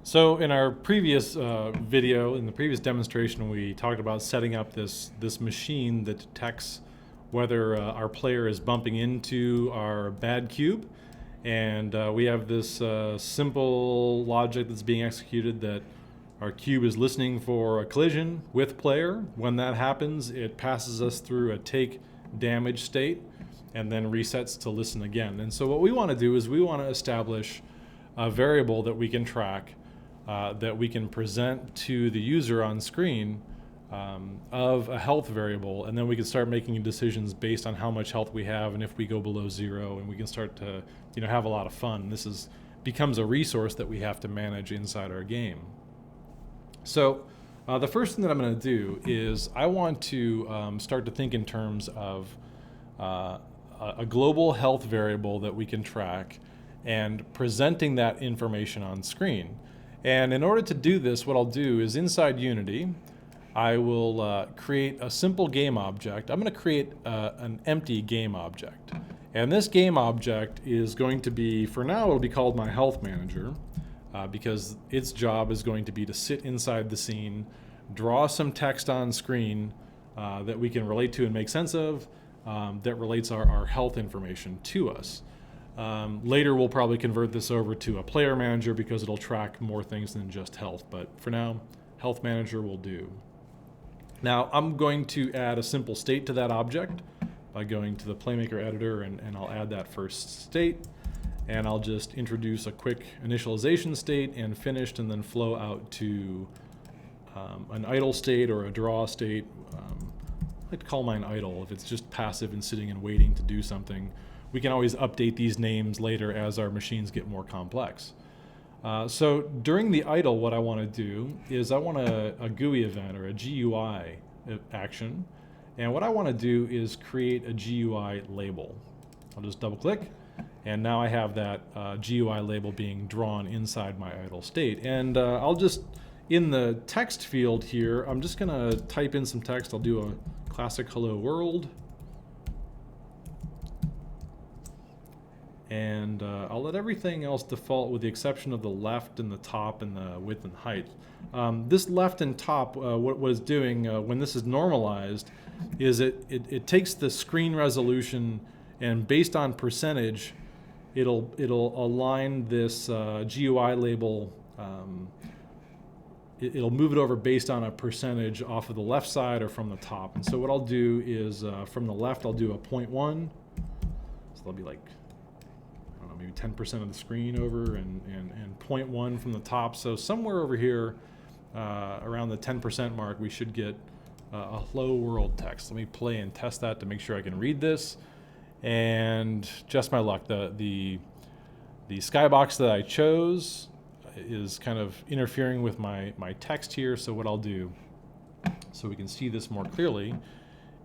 So in our previous video, in the previous demonstration, we talked about setting up this machine that detects whether our player is bumping into our bad cube. And we have this simple logic that's being executed that our cube is listening for a collision with player. When that happens, it passes us through a take damage state and then resets to listen again. And so what we want to do is we want to establish a variable that we can track, that we can present to the user on screen, of a health variable, and then we can start making decisions based on how much health we have and if we go below zero, and we can start to have a lot of fun. This becomes a resource that we have to manage inside our game. So the first thing that I'm going to do is I want to start to think in terms of a global health variable that we can track and presenting that information on screen. And in order to do this, what I'll do is inside Unity, I will create a simple game object. I'm going to create an empty game object. And this game object is going to be, for now, it'll be called my health manager, because its job is going to be to sit inside the scene, draw some text on screen that we can relate to and make sense of, that relates our health information to us. Later we'll probably convert this over to a player manager because it'll track more things than just health, but for now, health manager will do. Now I'm going to add a simple state to that object by going to the Playmaker editor, and I'll add that first state, and I'll just introduce a quick initialization state and finished, and then flow out to an idle state or a draw state. I like to call mine idle if it's just passive and sitting and waiting to do something. We can always update these names later as our machines get more complex. So during the idle, what I want to do is I want a GUI event or a GUI action. And what I want to do is create a GUI label. I'll just double click, and now I have that GUI label being drawn inside my idle state. And I'll just, in the text field here, I'm just going to type in some text. I'll do a classic hello world. And I'll let everything else default with the exception of the left and the top and the width and height. This left and top, what it's doing when this is normalized is it takes the screen resolution, and based on percentage, it'll align this GUI label. It'll move it over based on a percentage off of the left side or from the top. And so what I'll do is from the left, I'll do a 0.1. So that'll be like, maybe 10% of the screen over, and 0.1 from the top. So somewhere over here, around the 10% mark, we should get a hello world text. Let me play and test that to make sure I can read this. And just my luck, the skybox that I chose is kind of interfering with my text here. So what I'll do, so we can see this more clearly,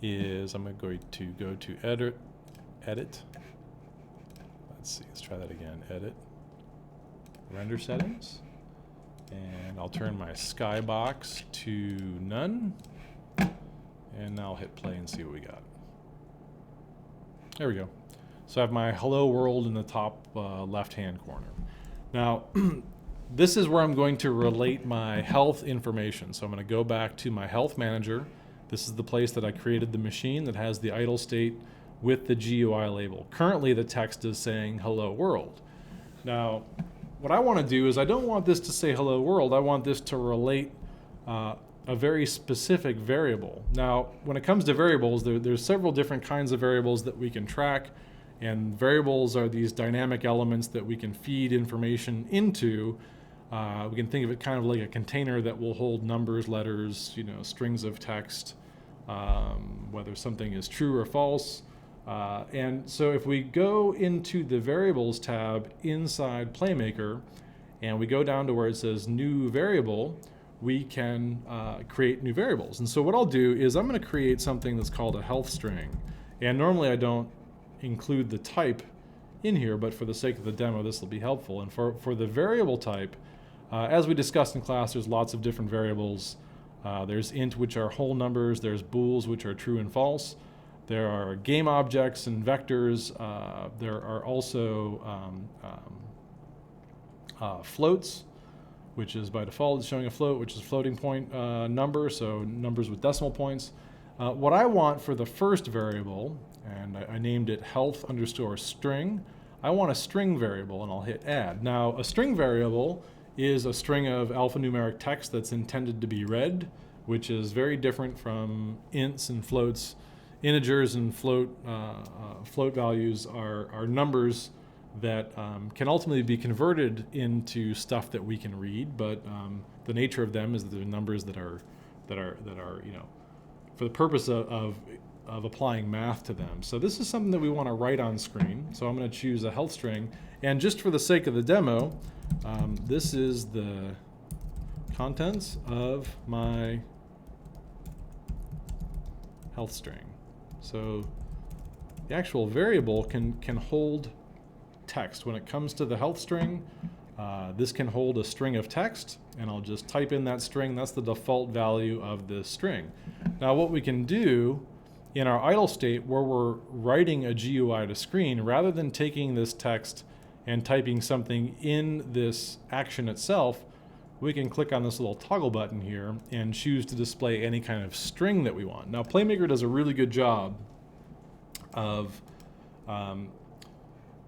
is I'm going to go to edit. Let's see, let's try that again. Edit, render settings, and I'll turn my skybox to none, and now I'll hit play and see what we got. There we go. So I have my hello world in the top left-hand corner. Now, this is where I'm going to relate my health information. So I'm going to go back to my health manager. This is the place that I created the machine that has the idle state with the GUI label. Currently the text is saying hello world. Now what I want to do is I don't want this to say hello world, I want this to relate a very specific variable. Now when it comes to variables, there's several different kinds of variables that we can track, and variables are these dynamic elements that we can feed information into. We can think of it kind of like a container that will hold numbers, letters, strings of text, whether something is true or false. And so if we go into the variables tab inside Playmaker and we go down to where it says new variable, we can create new variables. And so what I'll do is I'm going to create something that's called a health string. And normally I don't include the type in here, but for the sake of the demo, this will be helpful. And for the variable type, as we discussed in class, there's lots of different variables. There's int, which are whole numbers. There's bools, which are true and false. There are game objects and vectors. There are also floats, which is by default is showing a float, which is floating point number, so numbers with decimal points. What I want for the first variable, and I named it health underscore string, I want a string variable, and I'll hit add. Now, a string variable is a string of alphanumeric text that's intended to be read, which is very different from ints and floats. Integers and float values are numbers that can ultimately be converted into stuff that we can read, but the nature of them is that they're numbers that are for the purpose of applying math to them. So this is something that we want to write on screen. So I'm going to choose a health string, and just for the sake of the demo, this is the contents of my health string. So the actual variable can hold text. When it comes to the health string, this can hold a string of text, and I'll just type in that string. That's the default value of this string. Now what we can do in our idle state, where we're writing a GUI to screen, rather than taking this text and typing something in this action itself, we can click on this little toggle button here and choose to display any kind of string that we want. Now Playmaker does a really good job of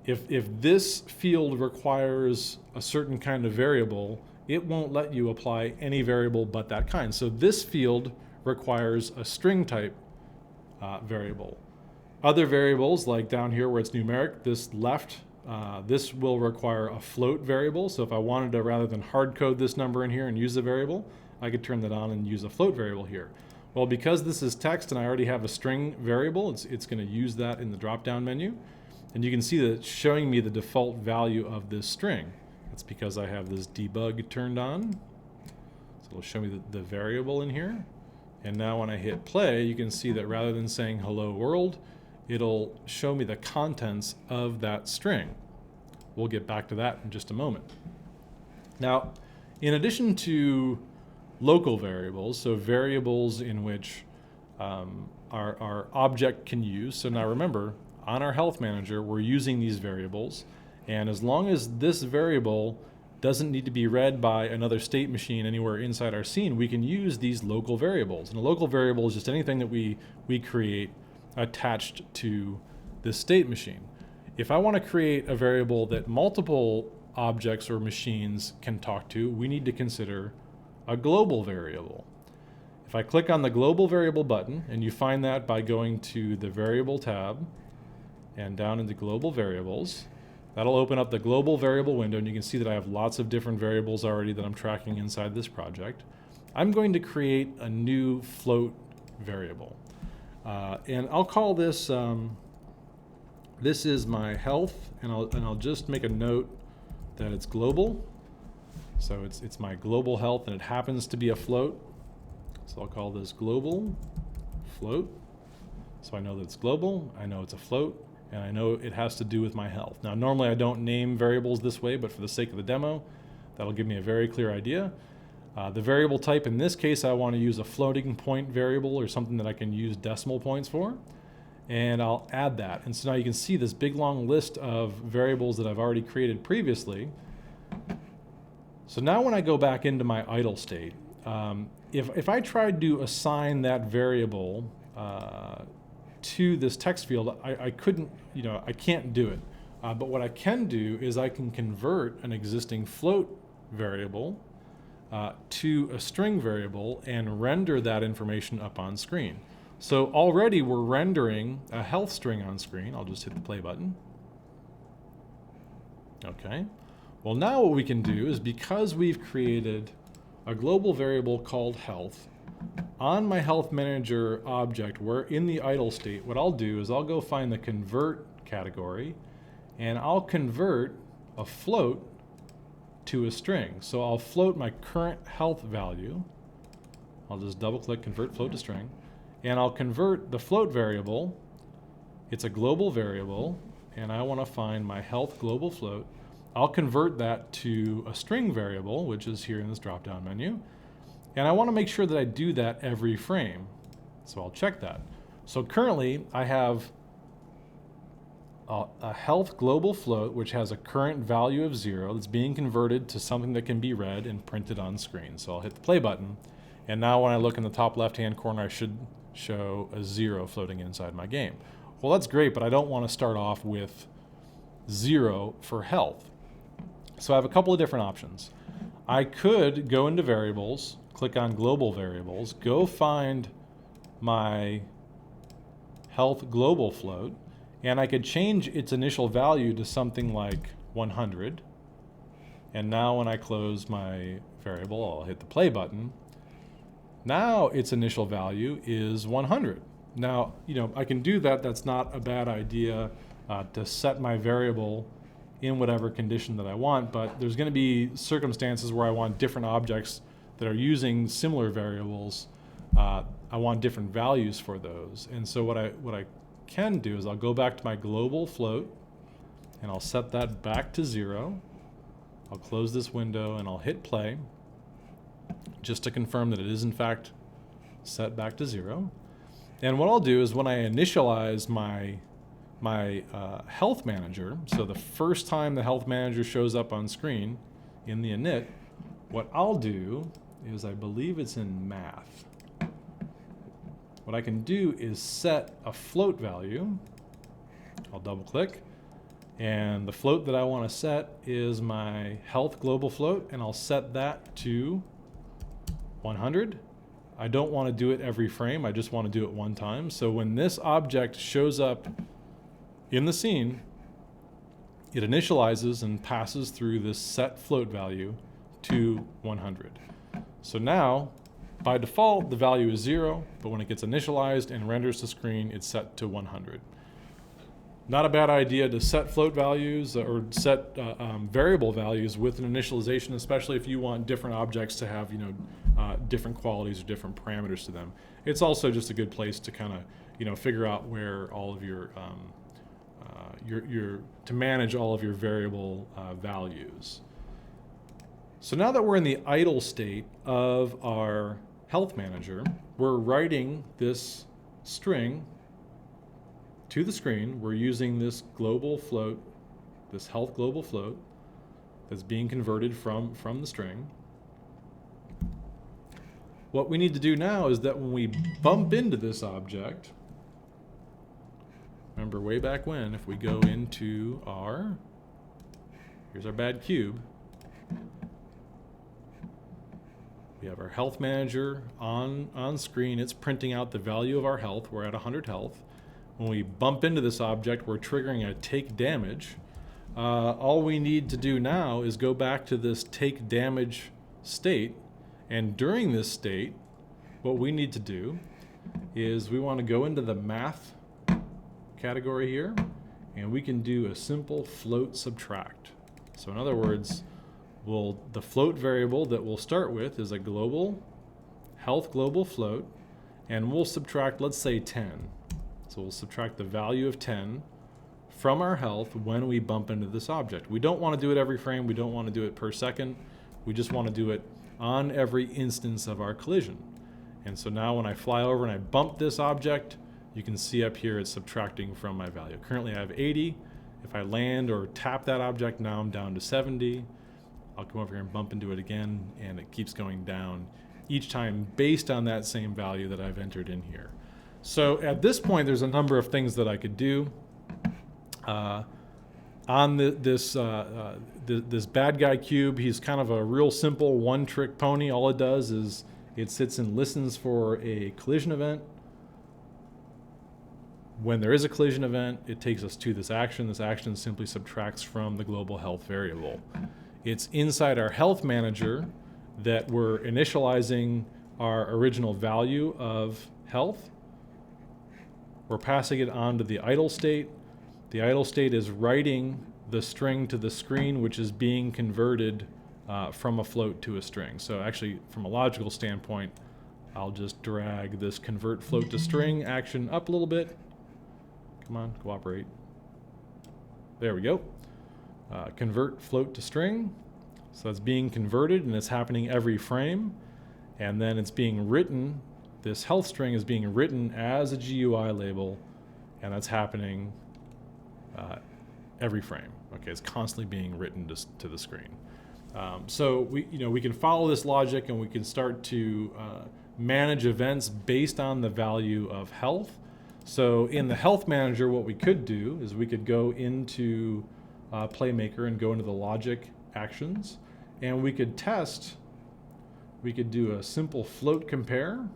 if this field requires a certain kind of variable, it won't let you apply any variable but that kind. So this field requires a string type variable. Other variables, like down here where it's numeric, this left, this will require a float variable. So if I wanted to, rather than hard code this number in here and use a variable, I could turn that on and use a float variable here. Well, because this is text and I already have a string variable, it's going to use that in the drop-down menu. And you can see that it's showing me the default value of this string. That's because I have this debug turned on. So it'll show me the variable in here. And now when I hit play, you can see that rather than saying hello world, it'll show me the contents of that string. We'll get back to that in just a moment. Now, in addition to local variables, so variables in which our object can use, so now remember, on our health manager, we're using these variables, and as long as this variable doesn't need to be read by another state machine anywhere inside our scene, we can use these local variables. And a local variable is just anything that we create attached to this state machine. If I want to create a variable that multiple objects or machines can talk to, we need to consider a global variable. If I click on the global variable button, and you find that by going to the variable tab and down into global variables, that'll open up the global variable window, and you can see that I have lots of different variables already that I'm tracking inside this project. I'm going to create a new float variable. And I'll call this, this is my health, and I'll just make a note that it's global. So it's my global health, and it happens to be a float. So I'll call this global float. So I know that it's global, I know it's a float, and I know it has to do with my health. Now, normally I don't name variables this way, but for the sake of the demo, that'll give me a very clear idea. The variable type, in this case, I want to use a floating point variable or something that I can use decimal points for. And I'll add that. And so now you can see this big long list of variables that I've already created previously. So now when I go back into my idle state, if I tried to assign that variable to this text field, I couldn't, I can't do it. But what I can do is I can convert an existing float variable to a string variable and render that information up on screen. So already we're rendering a health string on screen. I'll just hit the play button. Okay. Well, now what we can do is, because we've created a global variable called health, on my health manager object, where in the idle state, what I'll do is I'll go find the convert category, and I'll convert a float to a string. So I'll float my current health value. I'll just double click convert float to string, and I'll convert the float variable. It's a global variable, and I want to find my health global float. I'll convert that to a string variable, which is here in this drop-down menu. And I want to make sure that I do that every frame. So I'll check that. So currently I have a health global float which has a current value of 0 that's being converted to something that can be read and printed on screen. So I'll hit the play button, and now when I look in the top left-hand corner, I should show a 0 floating inside my game. Well, that's great, but I don't want to start off with 0 for health. So I have a couple of different options. I could go into variables, click on global variables, go find my health global float, and I could change its initial value to something like 100. And now when I close my variable, I'll hit the play button. Now its initial value is 100. Now, I can do that. That's not a bad idea to set my variable in whatever condition that I want, but there's going to be circumstances where I want different objects that are using similar variables. I want different values for those. And so what I can do is I'll go back to my global float and I'll set that back to 0. I'll close this window and I'll hit play just to confirm that it is in fact set back to 0. And what I'll do is when I initialize my health manager, so the first time the health manager shows up on screen in the init, what I'll do is, I believe it's in math, what I can do is set a float value. I'll double click, and the float that I want to set is my health global float, and I'll set that to 100. I don't want to do it every frame, I just want to do it one time. So when this object shows up in the scene, it initializes and passes through this set float value to 100. So now, by default, the value is 0, but when it gets initialized and renders to screen, it's set to 100. Not a bad idea to set float values or set variable values with an initialization, especially if you want different objects to have different qualities or different parameters to them. It's also just a good place to kind of figure out where all of your to manage all of your variable values. So now that we're in the idle state of our health manager, we're writing this string to the screen. We're using this global float, this health global float, that's being converted from the string. What we need to do now is that when we bump into this object, remember way back when, if we go into here's our bad cube, we have our health manager on screen. It's printing out the value of our health. We're at 100 health. When we bump into this object, we're triggering a take damage. All we need to do now is go back to this take damage state, and during this state, what we need to do is we want to go into the math category here, and we can do a simple float subtract. So in other words, the float variable that we'll start with is a global health global float, and we'll subtract, let's say 10. So we'll subtract the value of 10 from our health when we bump into this object. We don't want to do it every frame. We don't want to do it per second. We just want to do it on every instance of our collision. And so now when I fly over and I bump this object, you can see up here it's subtracting from my value. Currently I have 80. If I land or tap that object, now I'm down to 70. I'll come over here and bump into it again, and it keeps going down each time based on that same value that I've entered in here. So at this point, there's a number of things that I could do. On this bad guy cube, he's kind of a real simple one-trick pony. All it does is it sits and listens for a collision event. When there is a collision event, it takes us to this action. This action simply subtracts from the global health variable. It's inside our health manager that we're initializing our original value of health. We're passing it on to the idle state. The idle state is writing the string to the screen, which is being converted from a float to a string. So actually, from a logical standpoint, I'll just drag this convert float to string action up a little bit. Come on, cooperate. There we go. Convert float to string. So that's being converted, and it's happening every frame. And then it's being written, this health string is being written as a GUI label, and that's happening every frame. Okay, it's constantly being written to the screen. So we can follow this logic, and we can start to manage events based on the value of health. So in the health manager, what we could do is we could go into Playmaker and go into the logic actions, and we could test. We could do a simple float compare.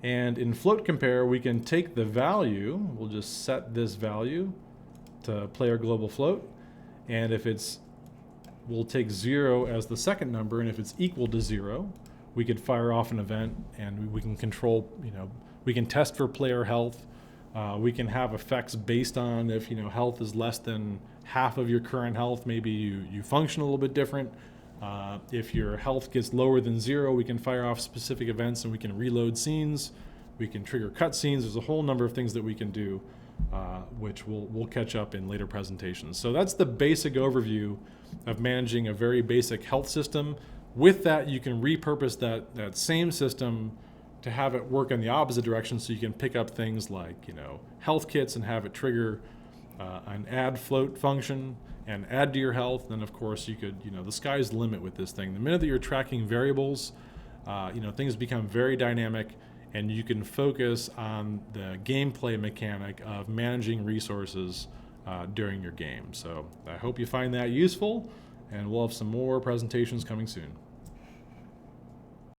And in float compare, we can take the value. We'll just set this value to player global float. And if we'll take 0 as the second number, and if it's equal to 0, we could fire off an event, and we can control, we can test for player health. We can have effects based on if, health is less than half of your current health, maybe you function a little bit different. If your health gets lower than 0, we can fire off specific events, and we can reload scenes. We can trigger cutscenes. There's a whole number of things that we can do, which we'll catch up in later presentations. So that's the basic overview of managing a very basic health system. With that, you can repurpose that same system to have it work in the opposite direction, so you can pick up things like health kits and have it trigger an add float function and add to your health. Then of course you could, the sky's the limit with this thing. The minute that you're tracking variables, things become very dynamic, and you can focus on the gameplay mechanic of managing resources during your game. So I hope you find that useful, and we'll have some more presentations coming soon.